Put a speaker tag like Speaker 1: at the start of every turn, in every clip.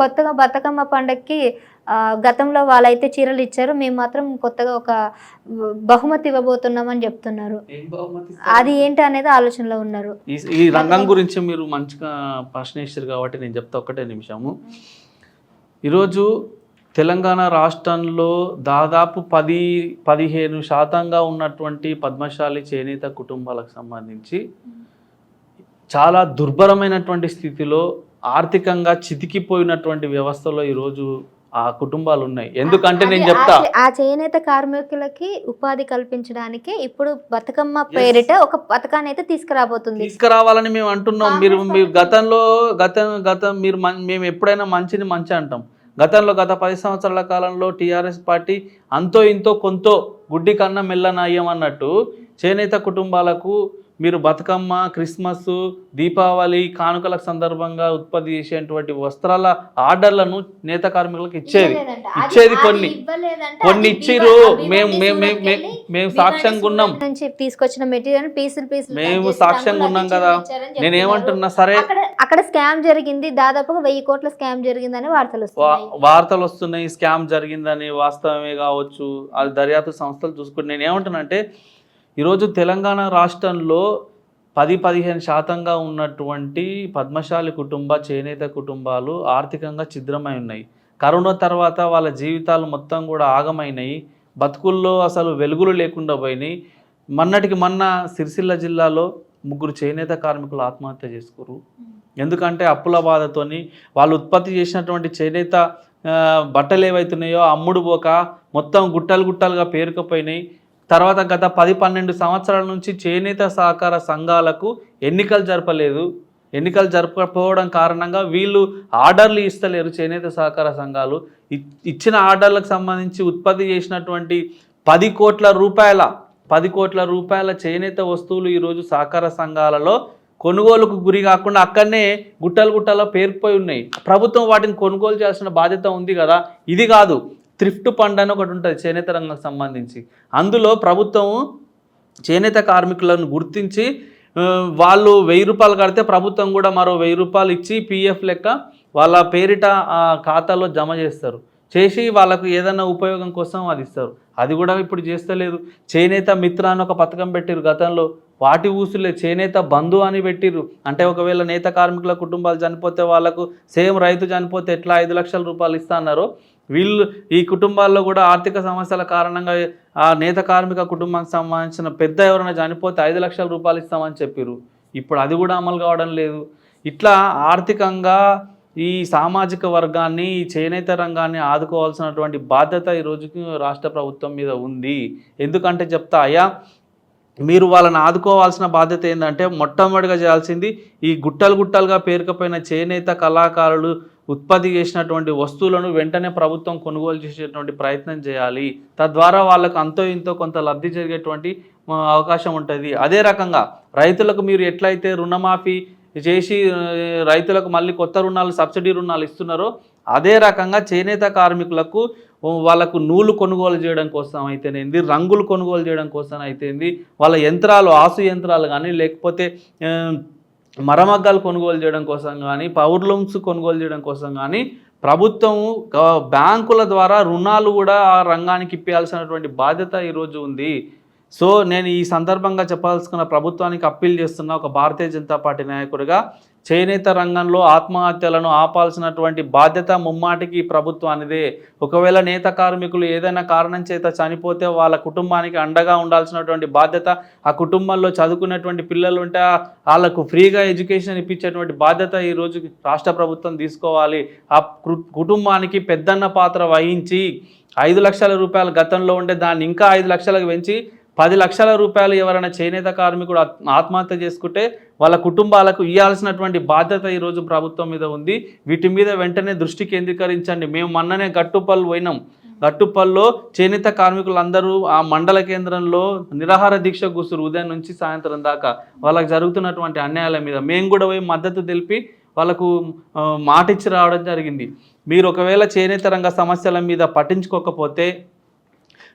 Speaker 1: కొత్తగా బతుకమ్మ పండక్కి గతంలో వాళ్ళైతే చీరలు ఇచ్చారు, మేము మాత్రం కొత్తగా ఒక బహుమతి ఇవ్వబోతున్నామని చెప్తున్నారు. అది ఏంటి అనేది ఆలోచనలో ఉన్నారు.
Speaker 2: ఈ రంగం గురించి మీరు మంచిగా ప్రశ్న వేసారు కాబట్టి నేను చెప్తా ఒక్కటే నిమిషము. ఈరోజు తెలంగాణ రాష్ట్రంలో దాదాపు 10-15% ఉన్నటువంటి పద్మశాలి చేనేత కుటుంబాలకు సంబంధించి చాలా దుర్భరమైనటువంటి స్థితిలో ఆర్థికంగా చితికిపోయినటువంటి వ్యవస్థలో ఈరోజు ఆ కుటుంబాలు ఉన్నాయి. ఎందుకంటే నేను చెప్తా,
Speaker 1: ఆ చేనేత కార్మికులకి ఉపాధి కల్పించడానికి ఇప్పుడు బతుకమ్మ పేరిట ఒక పథకాన్ని అయితే
Speaker 2: తీసుకురావాలని మేము అంటున్నాం. మీరు గతం మేము ఎప్పుడైనా మంచి అంటాం. గతంలో గత 10 సంవత్సరాల కాలంలో టీఆర్ఎస్ పార్టీ అంతో ఇంతో కొంతో గుడ్డి కన్నా మెల్లనయ్యం అన్నట్టు చేనేత కుటుంబాలకు మీరు బతుకమ్మ, క్రిస్మస్, దీపావళి కానుకల సందర్భంగా ఉత్పత్తి చేసేటువంటి వస్త్రాల ఆర్డర్లను నేత కార్మికులకు ఇచ్చేది కొన్ని ఇచ్చిరు. మేము సాక్ష్యంగా ఉన్నాం,
Speaker 1: తీసుకొచ్చిన మెటీరియల్ పీసులు
Speaker 2: మేము సాక్ష్యంగా ఉన్నాం కదా. నేనేమంటున్నా, సరే
Speaker 1: అక్కడ స్కామ్ జరిగింది, దాదాపుగా 1000 కోట్ల స్కామ్ జరిగిందని
Speaker 2: వార్తలు వస్తున్నాయి. స్కామ్ జరిగిందని వాస్తవమే కావచ్చు, అది దర్యాప్తు సంస్థలు చూసుకుని. నేనేమంటున్నా అంటే ఈరోజు తెలంగాణ రాష్ట్రంలో 10-15% ఉన్నటువంటి పద్మశాలి చేనేత కుటుంబాలు ఆర్థికంగా ఛిద్రమై ఉన్నాయి. కరోనా తర్వాత వాళ్ళ జీవితాలు మొత్తం కూడా ఆగమైనాయి. బతుకుల్లో అసలు వెలుగులు లేకుండా పోయినాయి. మొన్న సిరిసిల్ల జిల్లాలో 3 చేనేత కార్మికులు ఆత్మహత్య చేసుకురు. ఎందుకంటే అప్పుల బాధతోని వాళ్ళు ఉత్పత్తి చేసినటువంటి చేనేత బట్టలు ఏవైతున్నాయో అమ్ముడు పోక మొత్తం గుట్టలుగా పేరుకుపోయినాయి. తర్వాత గత 10-12 సంవత్సరాల నుంచి చేనేత సహకార సంఘాలకు ఎన్నికలు జరపలేదు. ఎన్నికలు జరపకపోవడం కారణంగా వీళ్ళు ఆర్డర్లు ఇస్తలేరు. చేనేత సహకార సంఘాలు ఇచ్చిన ఆర్డర్లకు సంబంధించి ఉత్పత్తి చేసినటువంటి 10 కోట్ల రూపాయల చేనేత వస్తువులు ఈరోజు సహకార సంఘాలలో కొనుగోలుకు గురి కాకుండా అక్కడనే గుట్టలుగా పేరుకుపోయి ఉన్నాయి. ప్రభుత్వం వాటిని కొనుగోలు చేయాల్సిన బాధ్యత ఉంది కదా. ఇది కాదు, థ్రిఫ్ట్ ఫండ్ అని ఒకటి ఉంటుంది చేనేత రంగానికి సంబంధించి. అందులో ప్రభుత్వం చేనేత కార్మికులను గుర్తించి వాళ్ళు 1000 రూపాయలు కడితే ప్రభుత్వం కూడా మరో 1000 రూపాయలు ఇచ్చి పిఎఫ్ లెక్క వాళ్ళ పేరిట ఖాతాలో జమ చేసి వాళ్ళకు ఏదైనా ఉపయోగం కోసం అది ఇస్తారు. అది కూడా ఇప్పుడు చేస్తలేదు. చేనేత మిత్ర అని ఒక పథకం పెట్టిరు గతంలో, వాటి ఊసులే. చేనేత బంధు అని పెట్టిరు. అంటే ఒకవేళ నేత కార్మికుల కుటుంబాలు చనిపోతే వాళ్ళకు సేమ్ రైతు చనిపోతే ఎట్లా 5 లక్షల రూపాయలు ఇస్తా అన్నారో, వీళ్ళు ఈ కుటుంబాల్లో కూడా ఆర్థిక సమస్యల కారణంగా ఆ నేత కార్మిక కుటుంబానికి సంబంధించిన పెద్ద ఎవరైనా చనిపోతే 5 లక్షల రూపాయలు ఇస్తామని చెప్పారు. ఇప్పుడు అది కూడా అమలు కావడం లేదు. ఇట్లా ఆర్థికంగా ఈ సామాజిక వర్గాన్ని, ఈ చేనేత రంగాన్ని ఆదుకోవాల్సినటువంటి బాధ్యత ఈ రోజుకి రాష్ట్ర ప్రభుత్వం మీద ఉంది. ఎందుకంటే చెప్తా, అయ్యా మీరు వాళ్ళని ఆదుకోవాల్సిన బాధ్యత ఏంటంటే మొట్టమొదటిగా చేయాల్సింది ఈ గుట్టలుగా పేరుకుపోయిన చేనేత కళాకారులు ఉత్పత్తి చేసినటువంటి వస్తువులను వెంటనే ప్రభుత్వం కొనుగోలు చేసేటువంటి ప్రయత్నం చేయాలి. తద్వారా వాళ్ళకు అంతో ఇంతో కొంత లబ్ధి జరిగేటువంటి అవకాశం ఉంటుంది. అదే రకంగా రైతులకు మీరు ఎట్లయితే రుణమాఫీ చేసి రైతులకు మళ్ళీ కొత్త రుణాలు, సబ్సిడీ రుణాలు ఇస్తున్నారో, అదే రకంగా చేనేత కార్మికులకు వాళ్ళకు నూలు కొనుగోలు చేయడం కోసం అయితేనేంది, రంగులు కొనుగోలు చేయడం కోసం అయితేంది, వాళ్ళ యంత్రాలు, ఆసు యంత్రాలు కానీ, లేకపోతే మరమగ్గాలు కొనుగోలు చేయడం కోసం కానీ, పవర్ లూమ్స్ కొనుగోలు చేయడం కోసం కానీ ప్రభుత్వం బ్యాంకుల ద్వారా రుణాలు కూడా ఆ రంగానికి ఇప్పించాల్సినటువంటి బాధ్యత ఈరోజు ఉంది. సో నేను ఈ సందర్భంగా చెప్పాల్సుకున్న ప్రభుత్వానికి అప్పీల్ చేస్తున్న ఒక భారతీయ జనతా పార్టీ నాయకుడిగా, చేనేత రంగంలో ఆత్మహత్యలను ఆపాల్సినటువంటి బాధ్యత ముమ్మాటికి ప్రభుత్వానిదే. ఒకవేళ నేత కార్మికులు ఏదైనా కారణం చేత చనిపోతే వాళ్ళ కుటుంబానికి అండగా ఉండాల్సినటువంటి బాధ్యత, ఆ కుటుంబంలో చదువుకున్నటువంటి పిల్లలు ఉంటే వాళ్ళకు ఫ్రీగా ఎడ్యుకేషన్ ఇప్పించేటువంటి బాధ్యత ఈరోజు రాష్ట్ర ప్రభుత్వం తీసుకోవాలి. ఆ కుటుంబానికి పెద్దన్న పాత్ర వహించి 5 లక్షల రూపాయలు గతంలో ఉంటే దాన్ని ఇంకా 5 లక్షలకు పెంచి 10 లక్షల రూపాయలు ఎవరైనా చేనేత కార్మికుడు ఆత్మహత్య చేసుకుంటే వాళ్ళ కుటుంబాలకు ఇవ్వాల్సినటువంటి బాధ్యత ఈరోజు ప్రభుత్వం మీద ఉంది. వీటి మీద వెంటనే దృష్టి కేంద్రీకరించండి. మేము మొన్ననే గట్టుపల్లి పోయినాం. గట్టుపల్లిలో చేనేత కార్మికులందరూ ఆ మండల కేంద్రంలో నిరాహార దీక్ష కూర్చురు ఉదయం నుంచి సాయంత్రం దాకా. వాళ్ళకి జరుగుతున్నటువంటి అన్యాయాల మీద మేము కూడా పోయి మద్దతు తెలిపి వాళ్ళకు మాట ఇచ్చి రావడం జరిగింది. మీరు ఒకవేళ చేనేత రంగ సమస్యల మీద పట్టించుకోకపోతే,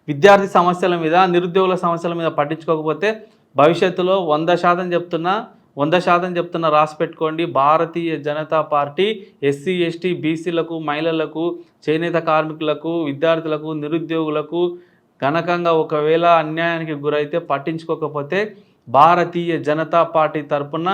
Speaker 2: విద్యార్థి సమస్యల మీద, నిరుద్యోగుల సమస్యల మీద పట్టించుకోకపోతే భవిష్యత్తులో 100% చెప్తున్నా 100% చెప్తున్న రాసి పెట్టుకోండి. Bharatiya Janata party SC ST బీసీలకు, మహిళలకు, చేనేత కార్మికులకు, విద్యార్థులకు, నిరుద్యోగులకు ఘనకంగా ఒకవేళ అన్యాయానికి గురైతే పట్టించుకోకపోతే భారతీయ జనతా పార్టీ తరపున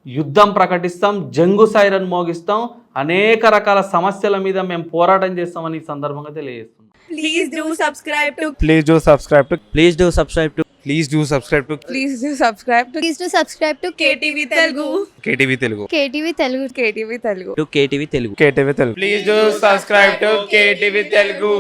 Speaker 2: యుద్ధం ప్రకటిస్తాం, జంగు సైరన్ మోగిస్తాం, అనేక రకాల సమస్యల మీద మేము పోరాటం చేస్తామని ఈ సందర్భంగా తెలియజేస్తున్నాం.
Speaker 3: Please do subscribe to.
Speaker 4: Please do subscribe to.
Speaker 5: Please do subscribe to.
Speaker 4: Please do subscribe to.
Speaker 3: Please do subscribe to.
Speaker 1: Please to subscribe to
Speaker 3: KTV Telugu.
Speaker 4: KTV Telugu.
Speaker 1: KTV Telugu.
Speaker 3: KTV Telugu.
Speaker 5: To KTV Telugu.
Speaker 4: KTV Telugu. Please do subscribe to KTV Telugu.